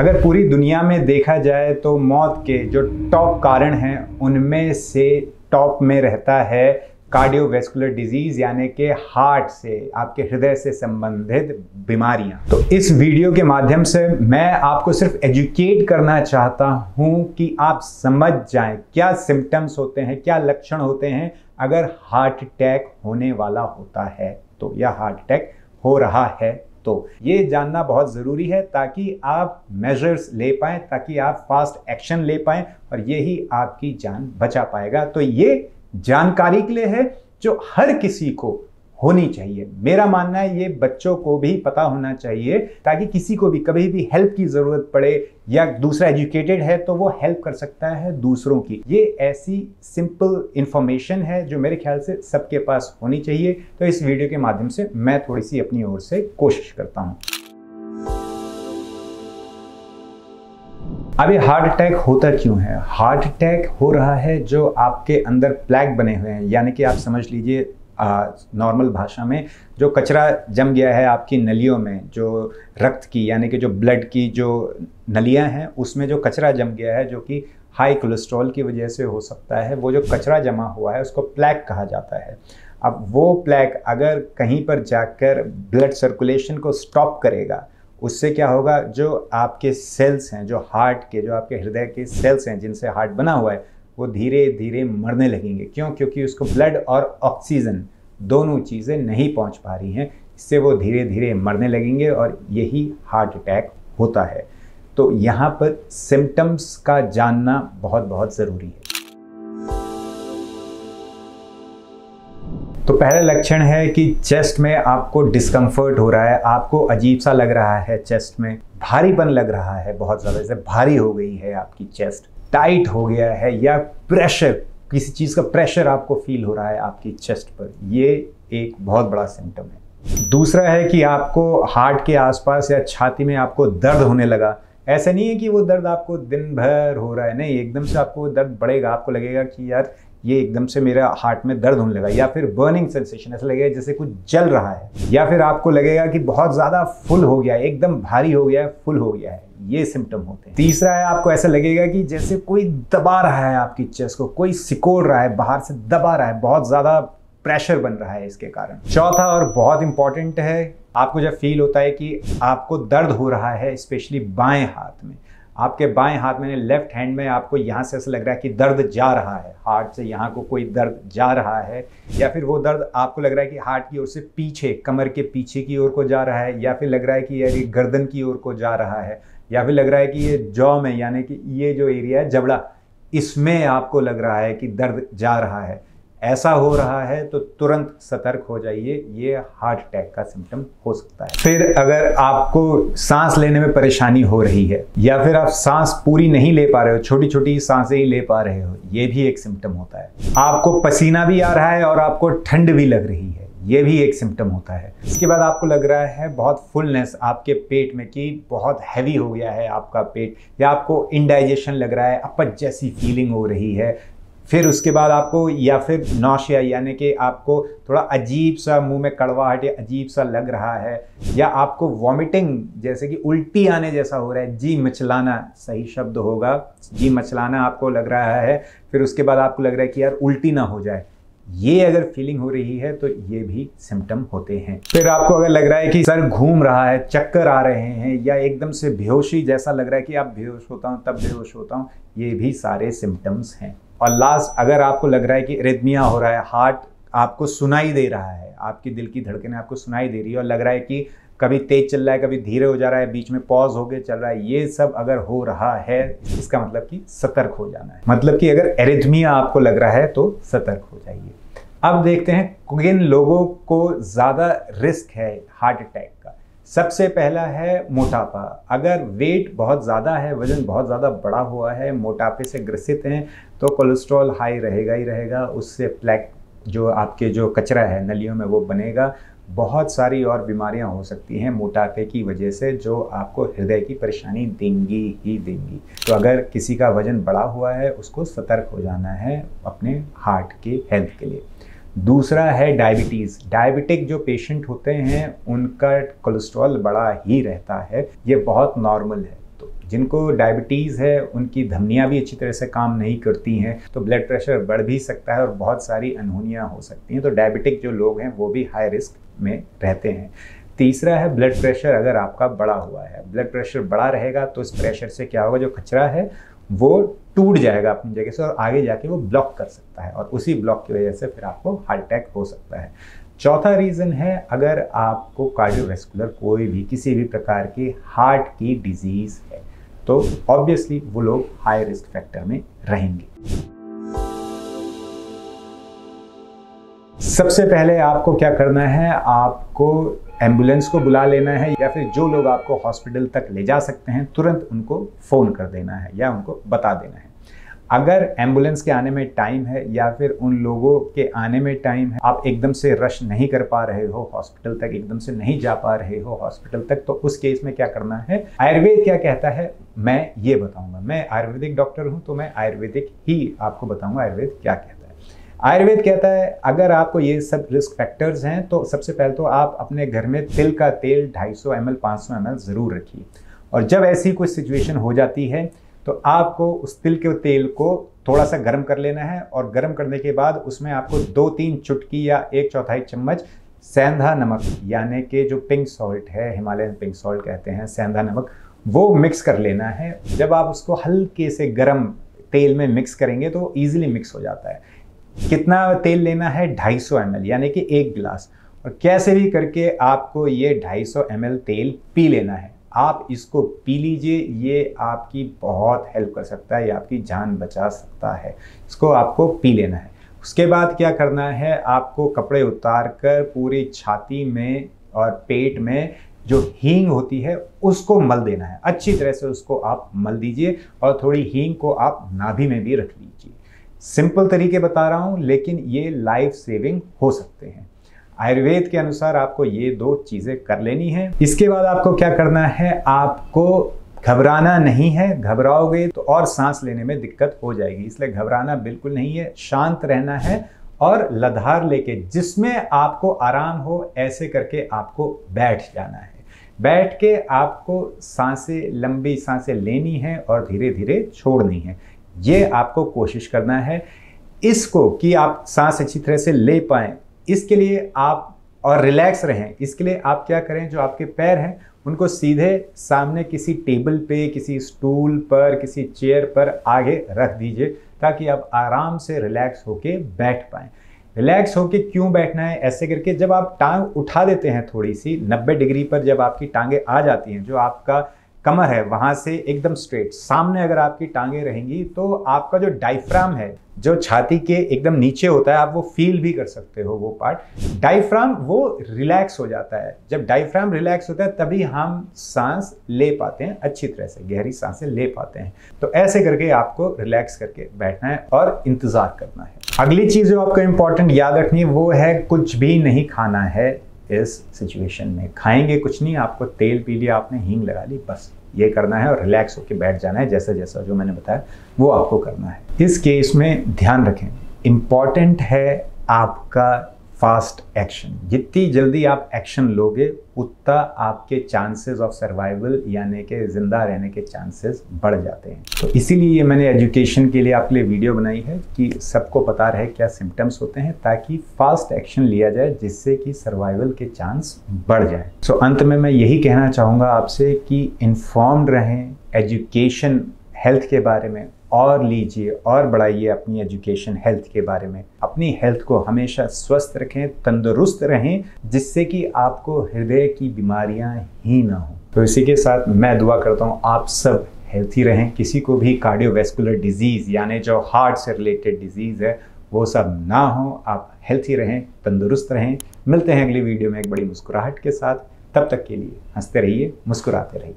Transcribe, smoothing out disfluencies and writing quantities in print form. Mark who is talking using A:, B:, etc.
A: अगर पूरी दुनिया में देखा जाए तो मौत के जो टॉप कारण हैं उनमें से टॉप में रहता है कार्डियोवैस्कुलर डिजीज, यानी कि हार्ट से, आपके हृदय से संबंधित बीमारियां। तो इस वीडियो के माध्यम से मैं आपको सिर्फ एजुकेट करना चाहता हूं कि आप समझ जाएं क्या सिम्टम्स होते हैं, क्या लक्षण होते हैं अगर हार्ट अटैक होने वाला होता है तो, या हार्ट अटैक हो रहा है तो। ये जानना बहुत ज़रूरी है ताकि आप मेजर्स ले पाएं, ताकि आप फास्ट एक्शन ले पाएं और यही आपकी जान बचा पाएगा। तो ये जानकारी के लिए है जो हर किसी को होनी चाहिए। मेरा मानना है ये बच्चों को भी पता होना चाहिए ताकि किसी को भी कभी भी हेल्प की ज़रूरत पड़े या दूसरा एजुकेटेड है तो वो हेल्प कर सकता है दूसरों की। ये ऐसी सिंपल इंफॉर्मेशन है जो मेरे ख्याल से सबके पास होनी चाहिए। तो इस वीडियो के माध्यम से मैं थोड़ी सी अपनी ओर से कोशिश करता हूँ। अब ये हार्ट अटैक होता क्यों है? हार्ट अटैक हो रहा है जो आपके अंदर प्लेग बने हुए हैं, यानी कि आप समझ लीजिए नॉर्मल भाषा में जो कचरा जम गया है आपकी नलियों में, जो रक्त की यानी कि जो ब्लड की जो नलियां हैं उसमें जो कचरा जम गया है, जो कि हाई कोलेस्ट्रॉल की वजह से हो सकता है, वो जो कचरा जमा हुआ है उसको प्लेग कहा जाता है। अब वो प्लेग अगर कहीं पर जाकर ब्लड सर्कुलेशन को स्टॉप करेगा, उससे क्या होगा, जो आपके सेल्स हैं, जो हार्ट के, जो आपके हृदय के सेल्स हैं जिनसे हार्ट बना हुआ है, वो धीरे धीरे मरने लगेंगे। क्यों? क्योंकि उसको ब्लड और ऑक्सीजन दोनों चीज़ें नहीं पहुंच पा रही हैं, इससे वो धीरे धीरे मरने लगेंगे और यही हार्ट अटैक होता है। तो यहाँ पर सिम्टम्स का जानना बहुत बहुत ज़रूरी है। तो पहला लक्षण है कि चेस्ट में आपको डिस्कम्फर्ट हो रहा है, आपको अजीब सा लग रहा है, चेस्ट में भारीपन लग रहा है, बहुत ज़्यादा जैसे भारी हो गई है आपकी चेस्ट, टाइट हो गया है, या प्रेशर, किसी चीज़ का प्रेशर आपको फील हो रहा है आपकी चेस्ट पर। ये एक बहुत बड़ा सिम्टम है। दूसरा है कि आपको हार्ट के आसपास या छाती में आपको दर्द होने लगा। ऐसा नहीं है कि वो दर्द आपको दिन भर हो रहा है, नहीं, एकदम से आपको दर्द बढ़ेगा, आपको लगेगा कि यार ये एकदम से मेरा हार्ट में दर्द होने लगा, या फिर बर्निंग सेंसेशन, ऐसा लगेगा जैसे कुछ जल रहा है, या फिर आपको लगेगा कि बहुत ज़्यादा फुल हो गया है, एकदम भारी हो गया है, फुल हो गया है। ये सिम्टम होते हैं। तीसरा है आपको ऐसा लगेगा कि जैसे कोई दबा रहा है आपकी चेस्ट को, कोई सिकोड़ रहा है, बाहर से दबा रहा है, बहुत ज़्यादा प्रेशर बन रहा है इसके कारण। चौथा और बहुत इंपॉर्टेंट है, आपको जब फील होता है कि आपको दर्द हो रहा है, स्पेशली बाएं हाथ में, आपके बाएं हाथ में, लेफ्ट हैंड में आपको यहाँ से ऐसा लग रहा है कि दर्द जा रहा है, हार्ट से यहाँ को कोई दर्द जा रहा है, या फिर वो दर्द आपको लग रहा है कि हार्ट की ओर से पीछे, कमर के पीछे की ओर को जा रहा है, या फिर लग रहा है कि यार ये गर्दन की ओर को जा रहा है, या फिर लग रहा है कि ये जॉ में, यानी कि ये जो एरिया है जबड़ा, इसमें आपको लग रहा है कि दर्द जा रहा है। ऐसा हो रहा है तो तुरंत सतर्क हो जाइए, ये हार्ट अटैक का सिम्टम हो सकता है। फिर अगर आपको सांस लेने में परेशानी हो रही है, या फिर आप सांस पूरी नहीं ले पा रहे हो, छोटी छोटी सांसें ही ले पा रहे हो, ये भी एक सिम्टम होता है। आपको पसीना भी आ रहा है और आपको ठंड भी लग रही है, ये भी एक सिम्टम होता है। इसके बाद आपको लग रहा है बहुत फुलनेस आपके पेट में, कि बहुत हैवी हो गया है आपका पेट, या आपको इंडाइजेशन लग रहा है, अपच जैसी फीलिंग हो रही है। फिर उसके बाद आपको, या फिर नौशिया, यानी कि आपको थोड़ा अजीब सा मुंह में कड़वाहट या अजीब सा लग रहा है, या आपको वॉमिटिंग जैसे कि उल्टी आने जैसा हो रहा है, जी मचलाना सही शब्द होगा, जी मचलाना आपको लग रहा है। फिर उसके बाद आपको लग रहा है कि यार उल्टी ना हो जाए, ये अगर फीलिंग हो रही है तो ये भी सिम्टम होते हैं। फिर आपको अगर लग रहा है कि सर घूम रहा है, चक्कर आ रहे हैं, या एकदम से बेहोशी जैसा लग रहा है कि आप बेहोश होता हूँ तब बेहोश होता हूँ, ये भी सारे सिम्टम्स हैं। और लास्ट, अगर आपको लग रहा है कि एरिथमिया हो रहा है, हार्ट आपको सुनाई दे रहा है, आपकी दिल की धड़कनें आपको सुनाई दे रही है, और लग रहा है कि कभी तेज चल रहा है, कभी धीरे हो जा रहा है, बीच में पॉज हो गया चल रहा है, ये सब अगर हो रहा है, इसका मतलब कि सतर्क हो जाना है। मतलब कि अगर एरिथमिया आपको लग रहा है तो सतर्क हो जाइए। अब देखते हैं किन लोगों को ज़्यादा रिस्क है हार्ट अटैक का। सबसे पहला है मोटापा। अगर वेट बहुत ज़्यादा है, वज़न बहुत ज़्यादा बड़ा हुआ है, मोटापे से ग्रसित हैं, तो कोलेस्ट्रॉल हाई रहेगा ही रहेगा, उससे प्लेग जो आपके जो कचरा है नलियों में वो बनेगा। बहुत सारी और बीमारियां हो सकती हैं मोटापे की वजह से, जो आपको हृदय की परेशानी देंगी ही देंगी। तो अगर किसी का वज़न बढ़ा हुआ है, उसको सतर्क हो जाना है अपने हार्ट के हेल्थ के लिए। दूसरा है डायबिटीज़। डायबिटिक जो पेशेंट होते हैं उनका कोलेस्ट्रॉल बड़ा ही रहता है, ये बहुत नॉर्मल है। तो जिनको डायबिटीज़ है उनकी धमनियाँ भी अच्छी तरह से काम नहीं करती हैं, तो ब्लड प्रेशर बढ़ भी सकता है और बहुत सारी अनहोनियाँ हो सकती हैं। तो डायबिटिक जो लोग हैं वो भी हाई रिस्क में रहते हैं। तीसरा है ब्लड प्रेशर अगर आपका बढ़ा हुआ है। ब्लड प्रेशर बढ़ा रहेगा तो इस प्रेशर से क्या होगा, जो कचरा है वो टूट जाएगा अपनी जगह से और आगे जाके वो ब्लॉक कर सकता है और उसी ब्लॉक की वजह से फिर आपको हार्ट अटैक हो सकता है। चौथा रीज़न है अगर आपको कार्डियोवैस्कुलर कोई भी किसी भी प्रकार की हार्ट की डिजीज़ है तो ऑब्वियसली वो लोग हाई रिस्क फैक्टर में रहेंगे। सबसे पहले आपको क्या करना है, आपको एम्बुलेंस को बुला लेना है या फिर जो लोग आपको हॉस्पिटल तक ले जा सकते हैं तुरंत उनको फ़ोन कर देना है या उनको बता देना है। अगर एम्बुलेंस के आने में टाइम है या फिर उन लोगों के आने में टाइम है, आप एकदम से रश नहीं कर पा रहे हो हॉस्पिटल तक, एकदम से नहीं जा पा रहे हो हॉस्पिटल तक, तो उस केस में क्या करना है, आयुर्वेद क्या कहता है मैं ये बताऊंगा। मैं आयुर्वेदिक डॉक्टर हूँ तो मैं आयुर्वेदिक ही आपको बताऊंगा आयुर्वेद क्या कहता है। आयुर्वेद कहता है अगर आपको ये सब रिस्क फैक्टर्स हैं तो सबसे पहले तो आप अपने घर में तिल का तेल 250 ml 500 ml ज़रूर रखिए, और जब ऐसी कोई सिचुएशन हो जाती है तो आपको उस तिल के तेल को थोड़ा सा गर्म कर लेना है और गर्म करने के बाद उसमें आपको 2-3 चुटकी या 1/4 चम्मच सेंधा नमक यानी कि जो पिंक सॉल्ट है, हिमालयन पिंक सॉल्ट कहते हैं, सेंधा नमक, वो मिक्स कर लेना है। जब आप उसको हल्के से गर्म तेल में मिक्स करेंगे तो ईजिली मिक्स हो जाता है। कितना तेल लेना है, 250 ml यानी कि 1 गिलास, और कैसे भी करके आपको ये 250 ml तेल पी लेना है। आप इसको पी लीजिए, ये आपकी बहुत हेल्प कर सकता है, ये आपकी जान बचा सकता है। इसको आपको पी लेना है। उसके बाद क्या करना है, आपको कपड़े उतार कर पूरी छाती में और पेट में जो हींग होती है उसको मल देना है। अच्छी तरह से उसको आप मल दीजिए और थोड़ी हींग को आप नाभि में भी रख लीजिए। सिंपल तरीके बता रहा हूँ लेकिन ये लाइफ सेविंग हो सकते हैं। आयुर्वेद के अनुसार आपको ये 2 चीज़ें कर लेनी है। इसके बाद आपको क्या करना है, आपको घबराना नहीं है। घबराओगे तो और सांस लेने में दिक्कत हो जाएगी, इसलिए घबराना बिल्कुल नहीं है। शांत रहना है और लधार लेके जिसमें आपको आराम हो ऐसे करके आपको बैठ जाना है। बैठ के आपको सांसें, लंबी सांसें लेनी है और धीरे धीरे छोड़नी है। ये आपको कोशिश करना है इसको कि आप सांस अच्छी तरह से ले पाएं। इसके लिए आप और रिलैक्स रहें, इसके लिए आप क्या करें, जो आपके पैर हैं उनको सीधे सामने किसी टेबल पे, किसी स्टूल पर, किसी चेयर पर आगे रख दीजिए ताकि आप आराम से रिलैक्स होके बैठ पाएं। रिलैक्स होके क्यों बैठना है, ऐसे करके जब आप टांग उठा देते हैं थोड़ी सी 90 डिग्री पर, जब आपकी टांगे आ जाती हैं, जो आपका कमर है वहां से एकदम स्ट्रेट सामने अगर आपकी टांगे रहेंगी तो आपका जो डायफ्राम है, जो छाती के एकदम नीचे होता है, आप वो फील भी कर सकते हो। वो पार्ट डायफ्राम वो रिलैक्स हो जाता है। जब डायफ्राम रिलैक्स होता है तभी हम सांस ले पाते हैं, अच्छी तरह से गहरी सांसें ले पाते हैं। तो ऐसे करके आपको रिलैक्स करके बैठना है और इंतजार करना है। अगली चीज जो आपको इंपॉर्टेंट याद रखनी है वो है कुछ भी नहीं खाना है। इस सिचुएशन में खाएंगे कुछ नहीं, आपको तेल पी लिया आपने, हींग लगा ली, बस ये करना है और रिलैक्स होकर बैठ जाना है। जैसा जैसा जो मैंने बताया वो आपको करना है। इस केस में ध्यान रखें, इम्पॉर्टेंट है आपका फास्ट एक्शन। जितनी जल्दी आप एक्शन लोगे उतना आपके चांसेस ऑफ सर्वाइवल यानी कि जिंदा रहने के चांसेस बढ़ जाते हैं। तो इसीलिए ये मैंने एजुकेशन के लिए आपके लिए वीडियो बनाई है कि सबको पता रहे क्या सिम्टम्स होते हैं, ताकि फास्ट एक्शन लिया जाए जिससे कि सर्वाइवल के चांस बढ़ जाए। सो अंत में मैं यही कहना चाहूँगा आपसे कि इन्फॉर्म्ड रहें, एजुकेशन हेल्थ के बारे में और लीजिए और बढ़ाइए अपनी एजुकेशन हेल्थ के बारे में। अपनी हेल्थ को हमेशा स्वस्थ रखें, तंदुरुस्त रहें, जिससे कि आपको हृदय की बीमारियां ही ना हो। तो इसी के साथ मैं दुआ करता हूं आप सब हेल्थी रहें, किसी को भी कार्डियोवैस्कुलर डिजीज़ यानी जो हार्ट से रिलेटेड डिजीज़ है वो सब ना हो। आप हेल्थी रहें, तंदुरुस्त रहें। मिलते हैं अगली वीडियो में एक बड़ी मुस्कुराहट के साथ। तब तक के लिए हंसते रहिए, मुस्कुराते रहिए।